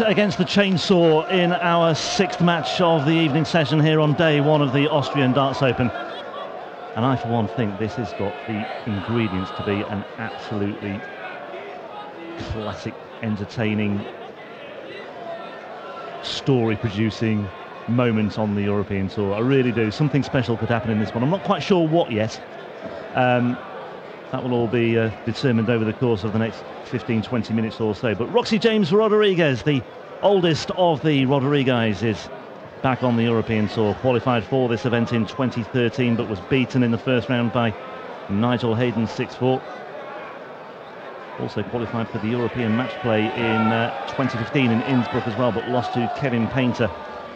Against the chainsaw in our sixth match of the evening session here on day one of the Austrian Darts Open. And I, for one, think this has got the ingredients to be an absolutely classic, entertaining, story-producing moment on the European Tour. I really do. Something special could happen in this one. I'm not quite sure what yet. That will all be determined over the course of the next 15-20 minutes or so. But Roxy James Rodriguez, the oldest of the Rodriguez, is back on the European Tour. Qualified for this event in 2013, but was beaten in the first round by Nigel Hayden 6-4. Also qualified for the European match play in 2015 in Innsbruck as well, but lost to Kevin Painter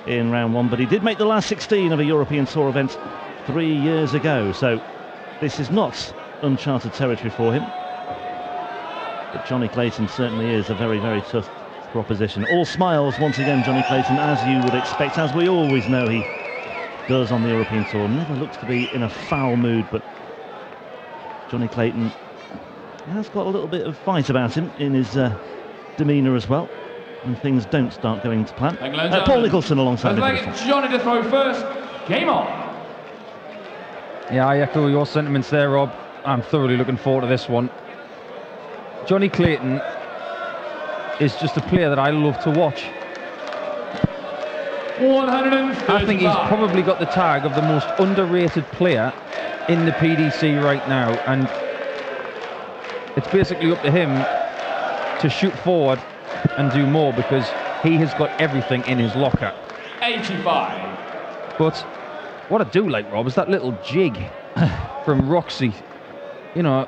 in round one. But he did make the last 16 of a European Tour event 3 years ago, so this is not uncharted territory for him. But Jonny Clayton certainly is a very, very tough proposition. All smiles once again, Jonny Clayton, as you would expect, as we always know he does on the European Tour. Never looks to be in a foul mood, but Jonny Clayton has got a little bit of fight about him in his demeanour as well, when things don't start going to plan. Paul Nicholson alongside me. Jonny to throw first. Game on. Yeah, I echo your sentiments there, Rob. I'm thoroughly looking forward to this one. Jonny Clayton is just a player that I love to watch. 135. I think he's probably got the tag of the most underrated player in the PDC right now, and it's basically up to him to shoot forward and do more, because he has got everything in his locker. 85. But what I do like, Rob, is that little jig from Roxy. You know,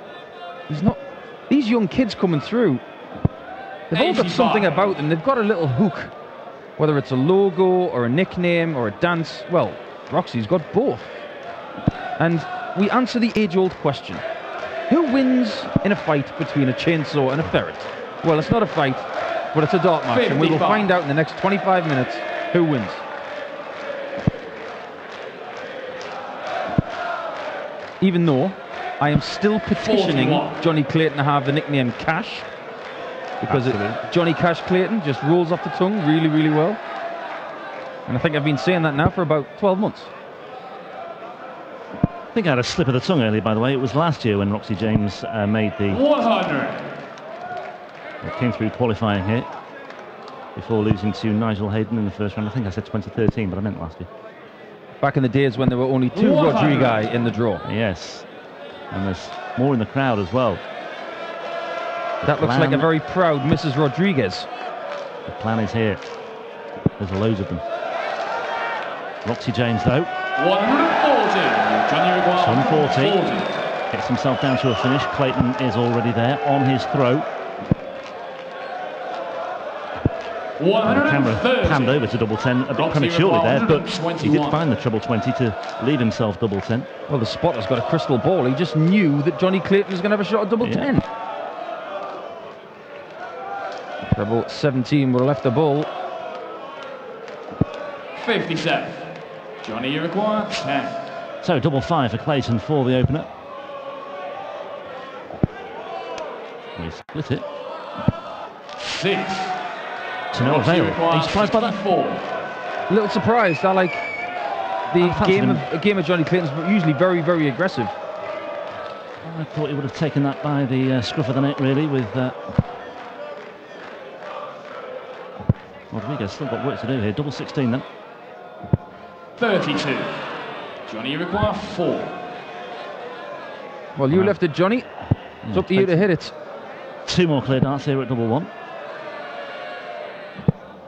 these young kids coming through, they've all got something about them. They've got a little hook, whether it's a logo or a nickname or a dance. Well, Roxy's got both. And we answer the age-old question: who wins in a fight between a chainsaw and a ferret? Well, it's not a fight, but it's a dart match, and we will find out in the next 25 minutes who wins. Even though I am still petitioning 41. Jonny Clayton to have the nickname Cash, because Jonny Cash Clayton just rolls off the tongue really, really well. And I think I've been saying that now for about 12 months. I think I had a slip of the tongue earlier, by the way. It was last year when Roxy James made the 100. Came through qualifying here before losing to Nigel Hayden in the first round. I think I said 2013, but I meant last year. Back in the days when there were only two Rodriguez in the draw. Yes, and there's more in the crowd as well. That looks like a very proud Mrs. Rodriguez. The plan is here. There's loads of them. Roxy James, though. 140. Jonny requires 140. Gets himself down to a finish. Clayton is already there on his throw. The camera panned over to double 10 a bit prematurely there, but he did find the treble 20 to leave himself double 10. Well, the spotter's got a crystal ball. He just knew that Jonny Clayton was going to have a shot at double 10. Treble 17 will have left the ball. 57. Jonny, you require 10. So double 5 for Clayton for the opener. He split it. 6. To no avail. Are you surprised by that? A little surprised. I like the game of Jonny Clayton's usually very, very aggressive. I thought he would have taken that by the scruff of the neck, really, with Rodriguez. Still got work to do here. Double 16 then. 32. Jonny, you require 4. Well, you left it, Jonny. It's up to you to hit it. 2 more clear darts here at double 1.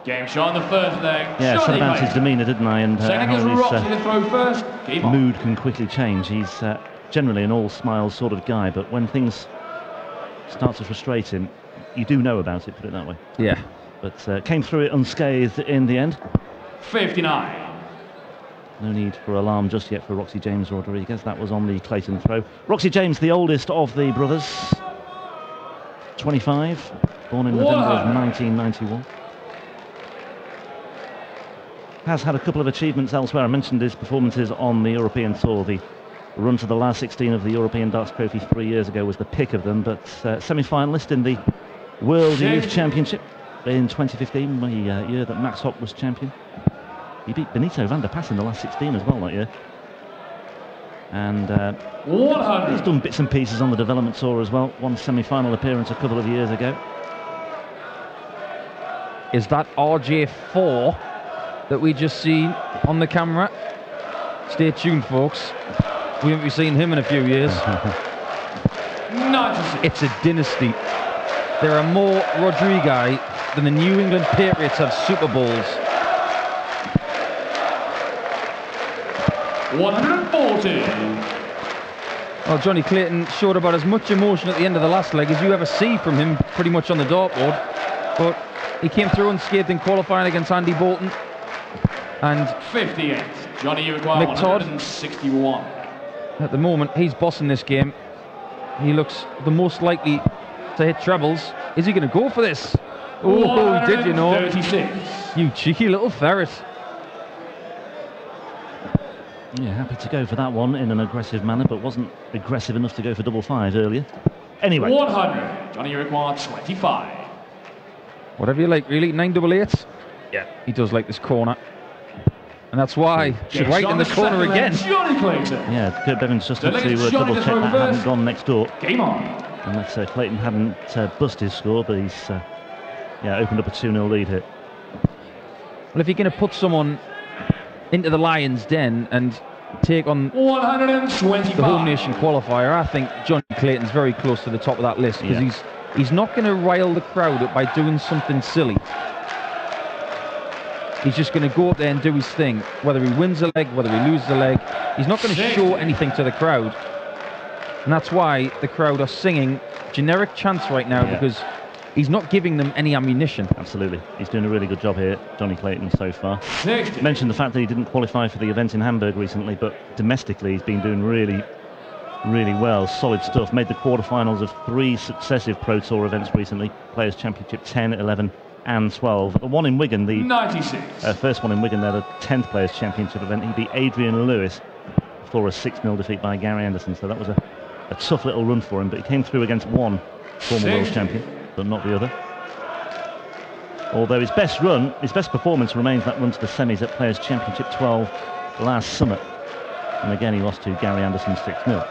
Game shot on the first leg. Yeah, I said about his demeanour, didn't I? And how his Roxy to throw first. mood can quickly change. He's generally an all-smiles sort of guy, but when things start to frustrate him, you do know about it, put it that way. Yeah. But came through it unscathed in the end. 59. No need for alarm just yet for Roxy James Rodriguez. That was on the Clayton throw. Roxy James, the oldest of the brothers. 25, born in November of 1991. Has had a couple of achievements elsewhere. I mentioned his performances on the European Tour. The run to the last 16 of the European Darts Trophy 3 years ago was the pick of them, but semi-finalist in the World Youth Championship. in 2015, the year that Max Hock was champion. He beat Benito van der Pass in the last 16 as well that year. And he's done bits and pieces on the development tour as well. One semi-final appearance a couple of years ago. Is that RJ4 that we just seen on the camera? Stay tuned, folks. We haven't seen him in a few years. It's a dynasty. There are more Rodriguez than the New England Patriots have Super Bowls. 140. Well, Jonny Clayton showed about as much emotion at the end of the last leg as you ever see from him pretty much on the dartboard. But he came through unscathed in qualifying against Andy Bolton. And 58. Jonny, you require 161. At the moment, he's bossing this game. He looks the most likely to hit trebles. Is he going to go for this? Oh, did you know? 36. You cheeky little ferret. Yeah, happy to go for that one in an aggressive manner, but wasn't aggressive enough to go for double five earlier. Anyway. 100. Jonny, you require 25. Whatever you like, really. 988. Yeah, he does like this corner. And that's why she's right in the corner again. Jonny Clayton. Yeah, Kurt Bevins just had to double check that hadn't gone next door. Game on. Unless Clayton hadn't bust his score, but he's opened up a 2-0 lead here. Well, if you're going to put someone into the Lions' den and take on 125. the Home Nation qualifier, I think Jonny Clayton's very close to the top of that list, because he's not going to rile the crowd up by doing something silly. He's just going to go up there and do his thing. Whether he wins a leg, whether he loses a leg, he's not going to show anything to the crowd. And that's why the crowd are singing generic chants right now, because he's not giving them any ammunition. Absolutely. He's doing a really good job here, Jonny Clayton, so far. Mentioned the fact that he didn't qualify for the event in Hamburg recently, but domestically he's been doing really, really well. Solid stuff. Made the quarterfinals of 3 successive Pro Tour events recently. Players' Championship 10, 11 and 12. The one in Wigan, the 96. First one in Wigan there, the 10th Players' Championship event, he beat Adrian Lewis before a 6-0 defeat by Gary Anderson. So that was a tough little run for him, but he came through against one former world champion, but not the other. Although his best performance remains that run to the semis at Players' Championship 12 last summer. And again, he lost to Gary Anderson 6-0. Well,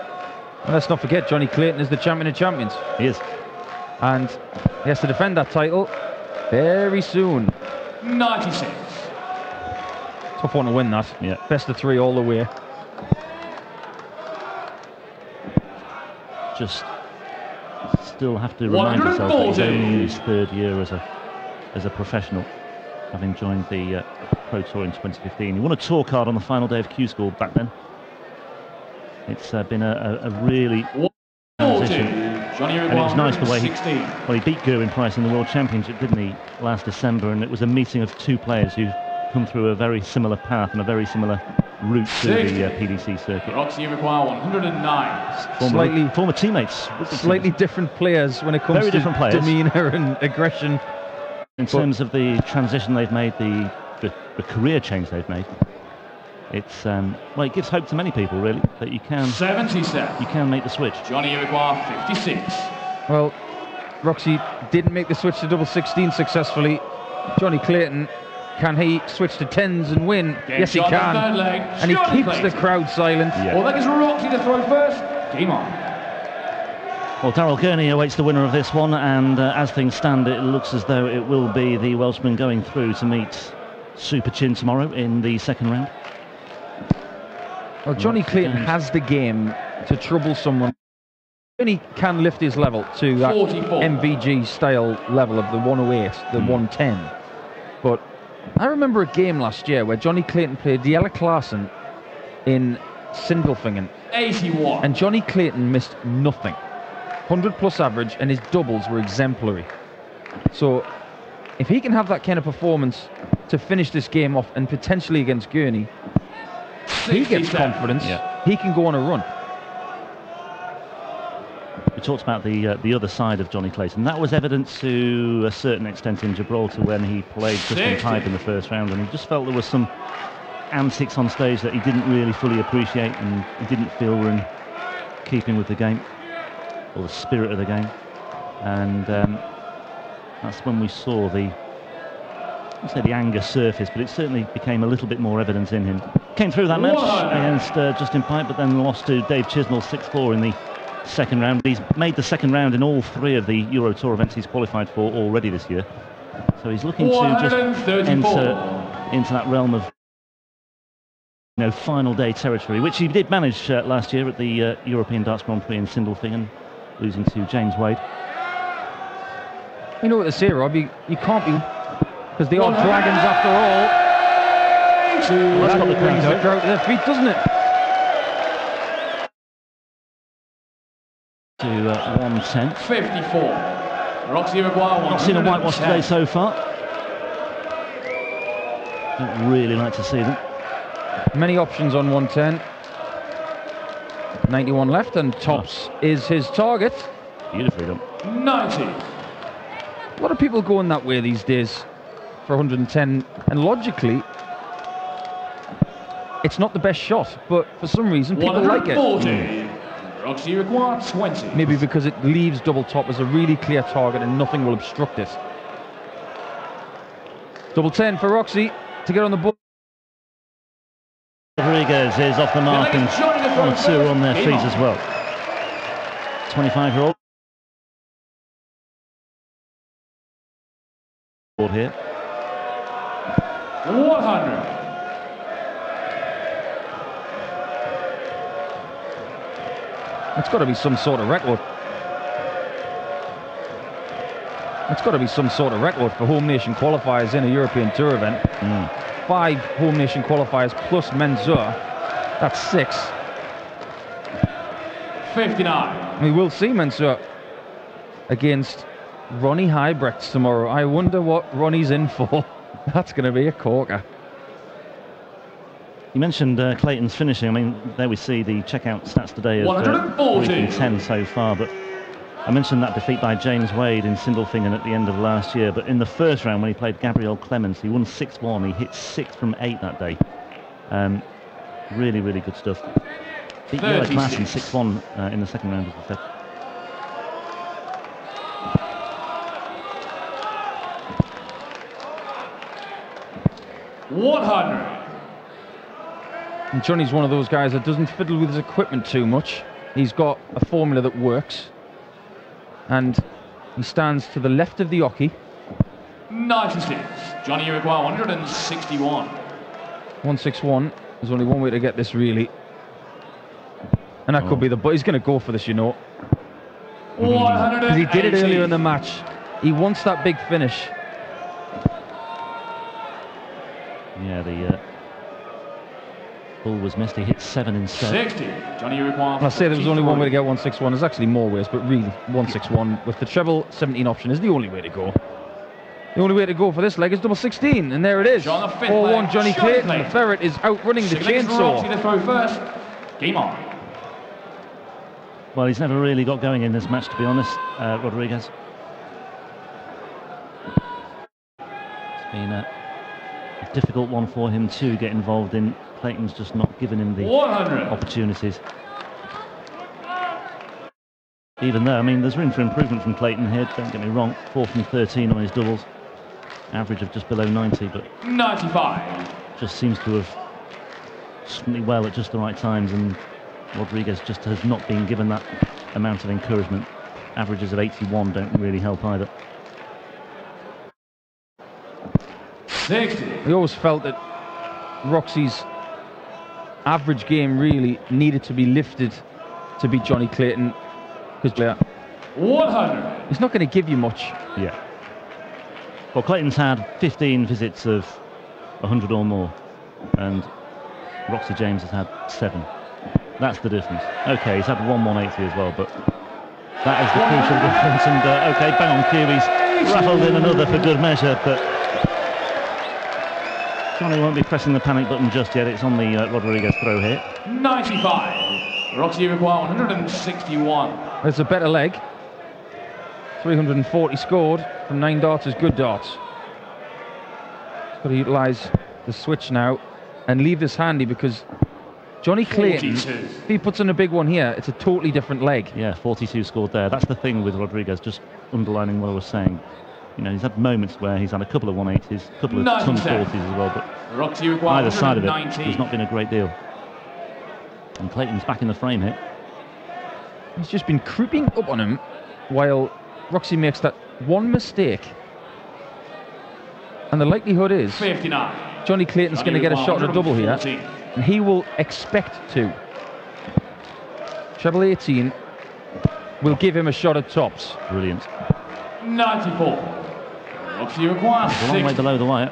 let's not forget, Jonny Clayton is the champion of champions. He is. And he has to defend that title very soon. 96. Tough one to win that. Yeah. Best of 3 all the way. Just still have to remind himself that he's only in his 3rd year as a professional, having joined the Pro Tour in 2015. He won a tour card on the final day of Q School back then. It's been a really transition. And it was nice the way he beat Gerwin Price in the World Championship, didn't he, last December? And it was a meeting of 2 players who've come through a very similar path and a very similar route to the PDC circuit. Roxy require 109. Former teammates. Slightly different players when it comes to demeanour and aggression. In terms of the transition they've made, the career change they've made, it's well, it gives hope to many people, really, that you can 77. You can make the switch. Jonny, you require 56. Well, Roxy didn't make the switch to double 16 successfully. Jonny Clayton, can he switch to 10s and win? Yes, he can. And he keeps the crowd silent. Yeah. Well, that is Roxy to throw first. Game on. Well, Daryl Gurney awaits the winner of this one, and as things stand, it looks as though it will be the Welshman going through to meet Super Chin tomorrow in the 2nd round. Well, Jonny Clayton has the game to trouble someone. He can lift his level to that 44. MVG style level of the 108, the 110. But I remember a game last year where Jonny Clayton played Jelle Klaassen in Sindelfingen. 81. And Jonny Clayton missed nothing. 100 plus average, and his doubles were exemplary. So if he can have that kind of performance to finish this game off, and potentially against Gurney, he gets confidence, he can go on a run. We talked about the other side of Jonny Clayton. That was evident to a certain extent in Gibraltar when he played Tristan Pipe in the 1st round, and he just felt there was some antics on stage that he didn't really fully appreciate, and he didn't feel were in keeping with the game, or the spirit of the game. And that's when we saw the I'd say the anger surfaced, but it certainly became a little bit more evident in him. Came through that match against Justin Pipe, but then lost to Dave Chisnell 6-4 in the second round. He's made the second round in all 3 of the Euro Tour events he's qualified for already this year. So he's looking to just enter into that realm of final day territory, which he did manage last year at the European Darts Grand Prix in Sindelfingen, losing to James Wade. You know what they say, Rob? You can't be, because they are dragons after all. Well, that's got the crowd to their feet, doesn't it? To 110. 54. Roxy Maguire. Not seen a whitewash today so far. Don't really like to see them. Many options on 110. 91 left, and tops is his target. Beautifully done. 90. A lot of people going that way these days for 110, and logically, it's not the best shot, but for some reason people like it. 140. Roxy Maguire 20. Maybe because it leaves double top as a really clear target and nothing will obstruct it. Double 10 for Roxy to get on the board. Rodriguez is off the mark, and 1-2 on their feet as well. 25-year-old here. 100. It's got to be some sort of record. It's got to be some sort of record for home nation qualifiers in a European Tour event. 5 home nation qualifiers plus Mensur. That's 6. 59. We will see Mensur against Ronnie Huybrechts tomorrow. I wonder what Ronnie's in for. That's going to be a corker. You mentioned Clayton's finishing. I mean, there we see the checkout stats today of 10 so far, but I mentioned that defeat by James Wade in Sindelfingen at the end of last year, but in the first round when he played Gabriel Clemens, he won 6-1. He hit 6 from 8 that day. Really, really good stuff. Beat Yellow Class in 6-1 in the second round, as I said. And Johnny's one of those guys that doesn't fiddle with his equipment too much. He's got a formula that works. And he stands to the left of the hockey. 96. Jonny Uruguay 161. 161. There's only one way to get this, really. And that could be the... But he's going to go for this, you know. Because he did it earlier in the match. He wants that big finish. Yeah, the ball was missed. He hit 7 instead. 60. Jonny Uruguay. I say there was only one way to get 161. There's actually more ways, but really 161 with the treble 17 option is the only way to go. The only way to go for this leg is double 16, and there it is. 4-1 Jonny Clayton. The Ferret is outrunning the chainsaw. To throw first. Game on. Well, he's never really got going in this match, to be honest, Rodriguez. It's been a difficult one for him to get involved in. Clayton's just not given him the 100. opportunities. Even though, I mean, there's room for improvement from Clayton here, don't get me wrong. 4 from 13 on his doubles. Average of just below 90, but 95. just seems to have something well at just the right times, and Rodriguez just has not been given that amount of encouragement. Averages of 81 don't really help either. 60. We always felt that Roxy's average game really needed to be lifted to beat Jonny Clayton, because 100. he's not going to give you much. Yeah. Well, Clayton's had 15 visits of 100 or more, and Roxy James has had 7. That's the difference. Okay, he's had 180 as well, but that is the crucial difference. And okay, bang on cue, he's rattled in another for good measure, but Jonny won't be pressing the panic button just yet. It's on the Rodriguez throw here. 95. Roxy Uruguay 161. It's a better leg. 340 scored from 9 darts is good darts. He's got to utilise the switch now and leave this handy, because Jonny Clayton, 42. if he puts in a big one here, it's a totally different leg. Yeah, 42 scored there. That's the thing with Rodriguez, just underlining what I was saying. You know, he's had moments where he's had a couple of 180s, a couple of tongue 40s as well, but Roxy either side of it has not been a great deal. And Clayton's back in the frame here. He's just been creeping up on him while Roxy makes that one mistake. And the likelihood is 59. Jonny Clayton's going to get a shot at a double here. And he will expect to. Treble 18 will give him a shot at tops. Brilliant. 94. Roxy requires a long way below the wire.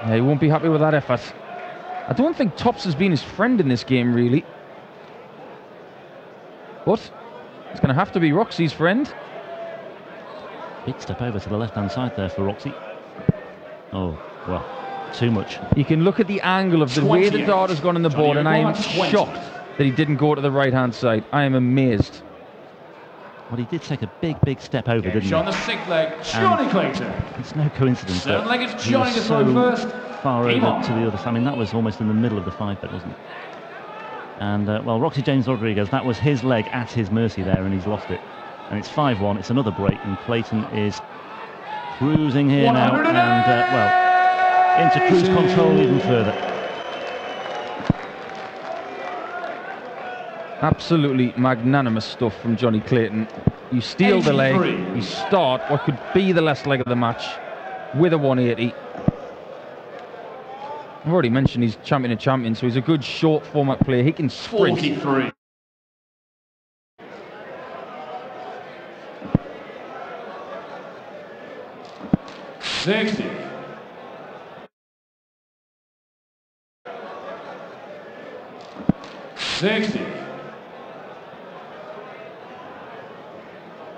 Yeah, he won't be happy with that effort. I don't think tops has been his friend in this game, really. But it's going to have to be Roxy's friend. Big step over to the left-hand side there for Roxy. Oh, well, too much. You can look at the angle of the way the dart has gone on the board, and I am shocked that he didn't go to the right-hand side. I am amazed. Well, he did take a big step over, didn't he? On the sixth leg, Jonny Clayton. It's no coincidence that leg is Jonny to throw first. Far over to the other side. I mean, that was almost in the middle of the 5-bet, wasn't it? And, well, Roxy James Rodriguez, that was his leg at his mercy there, and he's lost it. And it's 5-1. It's another break, and Clayton is cruising here now, and, well, into cruise control even further. Absolutely magnanimous stuff from Jonny Clayton. You steal the leg, you start what could be the last leg of the match with a 180. I've already mentioned he's champion of champions, so he's a good short format player. He can sprint. 43. Sixty.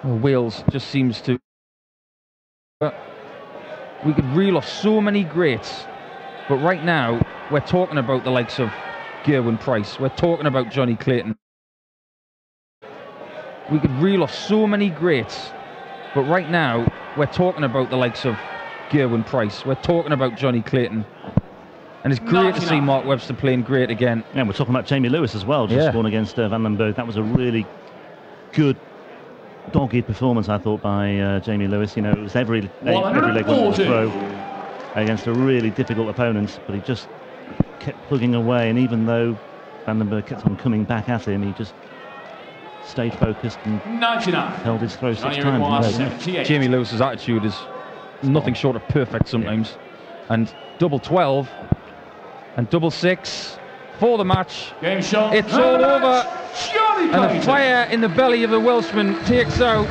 Well, Wales just seems to... we could reel off so many greats, but right now we're talking about the likes of Gerwyn Price. We're talking about Jonny Clayton. We could reel off so many greats, but right now we're talking about the likes of Gerwyn Price. We're talking about Jonny Clayton. And it's great to see Mark Webster playing great again. Yeah, we're talking about Jamie Lewis as well, just scoring against Van den Berg. That was a really good, dogged performance, I thought, by Jamie Lewis. You know, it was every leg went to throw against a really difficult opponent, but he just kept plugging away. And even though Van den Berg kept on coming back at him, he just stayed focused and held his throw 6 times. Jamie Lewis's attitude is nothing short of perfect sometimes. And double 12 and double 6 for the match. Game shot. It's all over. And the fire in the belly of the Welshman takes out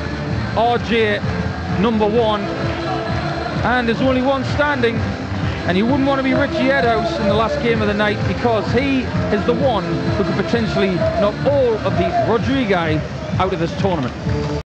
RJ number 1. And there's only one standing. And you wouldn't want to be Richie Edhouse in the last game of the night, because he is the one who could potentially knock all of the Rodriguez out of this tournament.